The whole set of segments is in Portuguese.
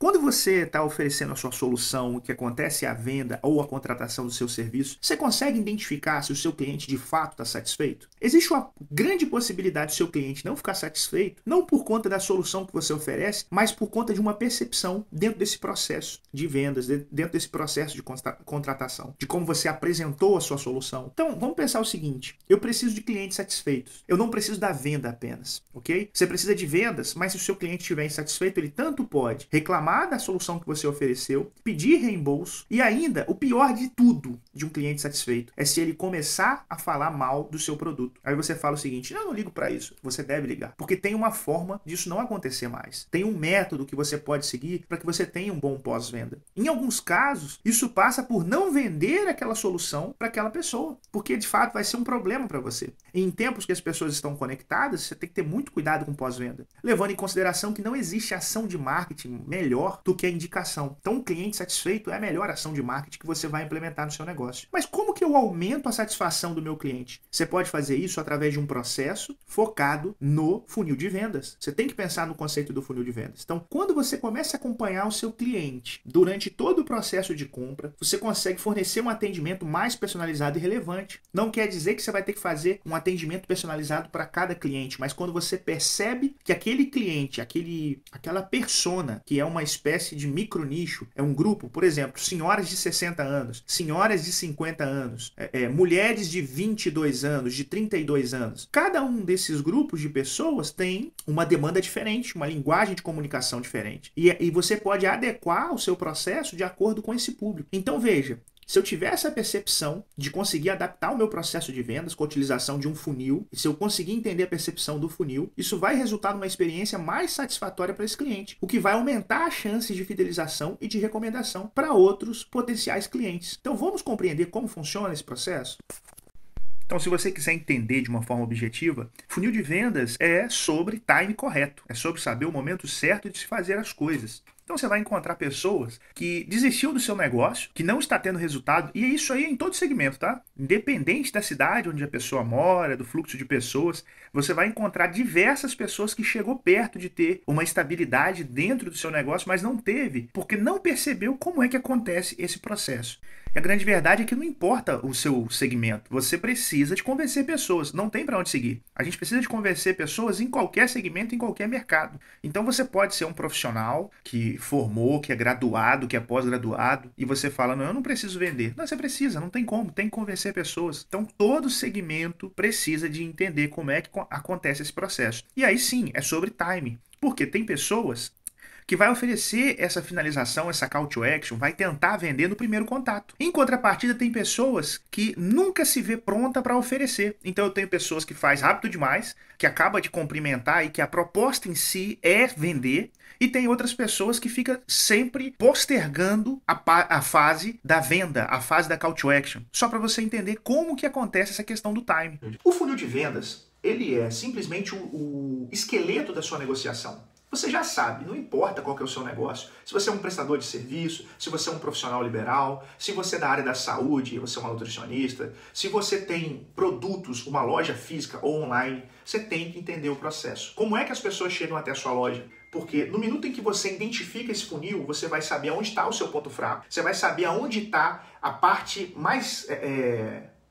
Quando você está oferecendo a sua solução, o que acontece é a venda ou a contratação do seu serviço, você consegue identificar se o seu cliente de fato está satisfeito? Existe uma grande possibilidade do seu cliente não ficar satisfeito, não por conta da solução que você oferece, mas por conta de uma percepção dentro desse processo de vendas, dentro desse processo de contratação, de como você apresentou a sua solução. Então, vamos pensar o seguinte, eu preciso de clientes satisfeitos, eu não preciso da venda apenas, ok? Você precisa de vendas, mas se o seu cliente estiver insatisfeito, ele tanto pode reclamar da solução que você ofereceu, pedir reembolso e ainda, o pior de tudo de um cliente satisfeito é se ele começar a falar mal do seu produto. Aí você fala o seguinte, não ligo para isso. Você deve ligar, porque tem uma forma disso não acontecer mais. Tem um método que você pode seguir para que você tenha um bom pós-venda. Em alguns casos, isso passa por não vender aquela solução para aquela pessoa, porque de fato vai ser um problema para você. Em tempos que as pessoas estão conectadas, você tem que ter muito cuidado com pós-venda, levando em consideração que não existe ação de marketing melhor do que a indicação. Então, um cliente satisfeito é a melhor ação de marketing que você vai implementar no seu negócio. Mas como que eu aumento a satisfação do meu cliente? Você pode fazer isso através de um processo focado no funil de vendas. Você tem que pensar no conceito do funil de vendas. Então, quando você começa a acompanhar o seu cliente durante todo o processo de compra, você consegue fornecer um atendimento mais personalizado e relevante. Não quer dizer que você vai ter que fazer um atendimento personalizado para cada cliente, mas quando você percebe que aquele cliente, aquela persona, que é uma espécie de micro nicho, é um grupo, por exemplo, senhoras de 60 anos, senhoras de 50 anos, mulheres de 22 anos, de 32 anos. Cada um desses grupos de pessoas tem uma demanda diferente, uma linguagem de comunicação diferente. E você pode adequar o seu processo de acordo com esse público. Então veja, se eu tiver essa percepção de conseguir adaptar o meu processo de vendas com a utilização de um funil, e se eu conseguir entender a percepção do funil, isso vai resultar numa experiência mais satisfatória para esse cliente, o que vai aumentar as chances de fidelização e de recomendação para outros potenciais clientes. Então vamos compreender como funciona esse processo? Então, se você quiser entender de uma forma objetiva, funil de vendas é sobre time correto, é sobre saber o momento certo de se fazer as coisas. Então você vai encontrar pessoas que desistiu do seu negócio, que não está tendo resultado, e isso aí é em todo segmento, tá? Independente da cidade onde a pessoa mora, do fluxo de pessoas, você vai encontrar diversas pessoas que chegou perto de ter uma estabilidade dentro do seu negócio, mas não teve, porque não percebeu como é que acontece esse processo. E a grande verdade é que não importa o seu segmento, você precisa de convencer pessoas, não tem para onde seguir. A gente precisa de convencer pessoas em qualquer segmento, em qualquer mercado. Então você pode ser um profissional que formou, que é graduado, que é pós-graduado, e você fala, não, eu não preciso vender. Não, você precisa, não tem como, tem que convencer pessoas. Então todo segmento precisa de entender como é que acontece esse processo. E aí sim, é sobre time, porque tem pessoas que vai oferecer essa finalização, essa call to action, vai tentar vender no primeiro contato. Em contrapartida, tem pessoas que nunca se vê pronta para oferecer. Então eu tenho pessoas que faz rápido demais, que acaba de cumprimentar e que a proposta em si é vender, e tem outras pessoas que ficam sempre postergando a fase da venda, a fase da call to action, só para você entender como que acontece essa questão do time. O funil de vendas, ele é simplesmente o esqueleto da sua negociação. Você já sabe, não importa qual que é o seu negócio, se você é um prestador de serviço, se você é um profissional liberal, se você é da área da saúde, você é uma nutricionista, se você tem produtos, uma loja física ou online, você tem que entender o processo. Como é que as pessoas chegam até a sua loja? Porque no minuto em que você identifica esse funil, você vai saber onde está o seu ponto fraco, você vai saber aonde está a parte mais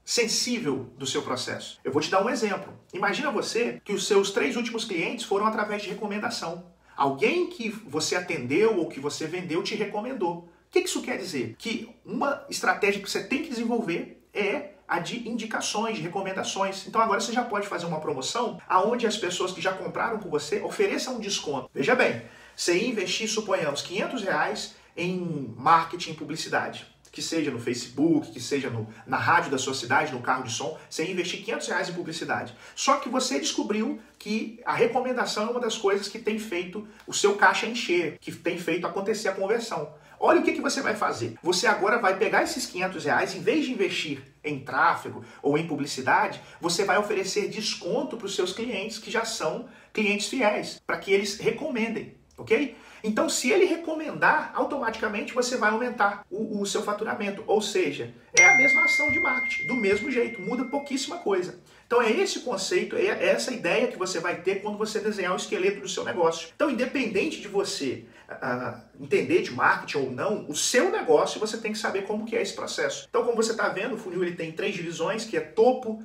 sensível do seu processo. Eu vou te dar um exemplo. Imagina você que os seus 3 últimos clientes foram através de recomendação. Alguém que você atendeu ou que você vendeu te recomendou. O que isso quer dizer? Que uma estratégia que você tem que desenvolver é a de indicações, de recomendações. Então agora você já pode fazer uma promoção onde as pessoas que já compraram com você ofereçam um desconto. Veja bem, você ia investir, suponhamos, R$500 em marketing e publicidade. Que seja no Facebook, que seja na rádio da sua cidade, no carro de som, você ia investir R$500 em publicidade. Só que você descobriu que a recomendação é uma das coisas que tem feito o seu caixa encher, que tem feito acontecer a conversão. Olha o que você vai fazer. Você agora vai pegar esses R$500, em vez de investir em tráfego ou em publicidade, você vai oferecer desconto para os seus clientes que já são clientes fiéis, para que eles recomendem, ok? Então, se ele recomendar, automaticamente você vai aumentar o seu faturamento. Ou seja, é a mesma ação de marketing, do mesmo jeito, muda pouquíssima coisa. Então é esse conceito, é essa ideia que você vai ter quando você desenhar o esqueleto do seu negócio. Então, independente de você entender de marketing ou não, o seu negócio você tem que saber como que é esse processo. Então, como você está vendo, o funil ele tem 3 divisões, que é topo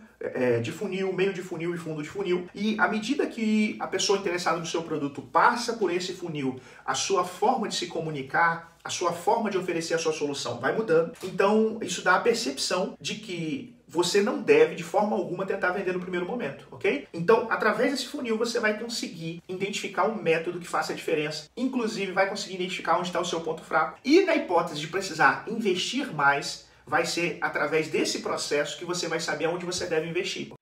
de funil, meio de funil e fundo de funil. E à medida que a pessoa interessada no seu produto passa por esse funil, a sua forma de se comunicar, a sua forma de oferecer a sua solução vai mudando. Então, isso dá a percepção de que você não deve, de forma alguma, tentar vender no primeiro momento, ok? Então, através desse funil, você vai conseguir identificar um método que faça a diferença. Inclusive, vai conseguir identificar onde está o seu ponto fraco. E na hipótese de precisar investir mais, vai ser através desse processo que você vai saber onde você deve investir.